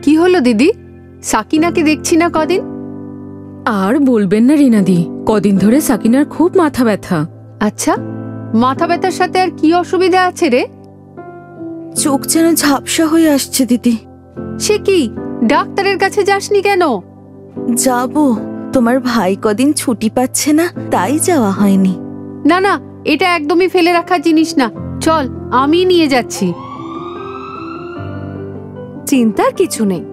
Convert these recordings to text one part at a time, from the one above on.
কি হলো দিদি, সাকিনাকে দেখছি না কদিন? আর বলবেন না রিনাদি, কদিন ধরে সাকিনার খুব মাথা ব্যথা। আচ্ছা, মাথা ব্যথার সাথে আর কি অসুবিধা আছে রে? চোখ যেন ঝাপসা হয়ে আসছে দিদি। সে কি, ডাক্তারের কাছে যাসনি কেন? যাব, তোমার ভাই কদিন ছুটি পাচ্ছে না, তাই যাওয়া হয়নি। না না, এটা একদমই ফেলে রাখার জিনিস না, চল আমি নিয়ে যাচ্ছি। চিন্তার কিছু নেই,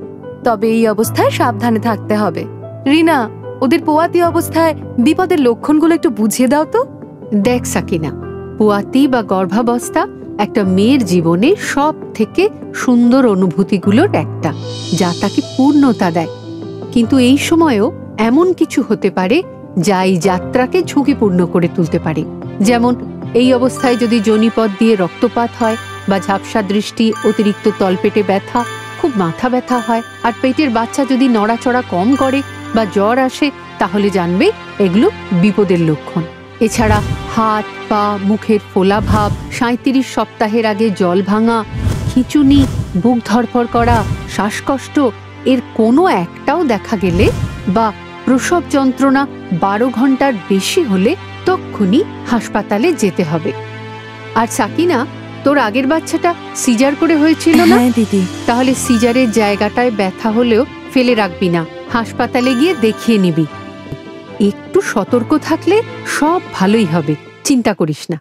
তবে এই অবস্থায় সাবধানে থাকতে হবে। রিনা, ওদের পোয়াতি অবস্থায় বিপদের লক্ষণগুলো একটু বুঝিয়ে দাও তো। দেখ সাকিনা, পোয়াতি বা গর্ভাবস্থা একটা মেয়ের জীবনে সব থেকে সুন্দর অনুভূতিগুলোর একটা, যা তাকে পূর্ণতা দেয়। কিন্তু এই সময়েও এমন কিছু হতে পারে যা এই যাত্রাকে ঝুঁকিপূর্ণ করে তুলতে পারে। যেমন এই অবস্থায় যদি যোনিপথ দিয়ে রক্তপাত হয়, বা ঝাপসা দৃষ্টি, অতিরিক্ত তলপেটে ব্যথা, খুব মাথা ব্যথা হয়, আর পেটের বাচ্চা যদি নড়াচড়া কম করে বা জ্বর আসে, তাহলে জানবে এগুলো বিপদের লক্ষণ। এছাড়া হাত পা মুখের ফোলা ভাব, ৩৭ সপ্তাহের আগে জল ভাঙা, খিঁচুনি, বুক ধড়ফড় করা, শ্বাসকষ্ট, এর কোনো একটাও দেখা গেলে বা প্রসব যন্ত্রণা ১২ ঘন্টার বেশি হলে তক্ষুনি হাসপাতালে যেতে হবে। আর সাকিনা, তোর আগের বাচ্চাটা সিজার করে হয়েছিল না? হ্যাঁ দিদি। তাহলে সিজারের জায়গাটায় ব্যথা হলেও ফেলে রাখবি না, হাসপাতালে গিয়ে দেখিয়ে নিবি। একটু সতর্ক থাকলে সব ভালোই হবে, চিন্তা করিস না।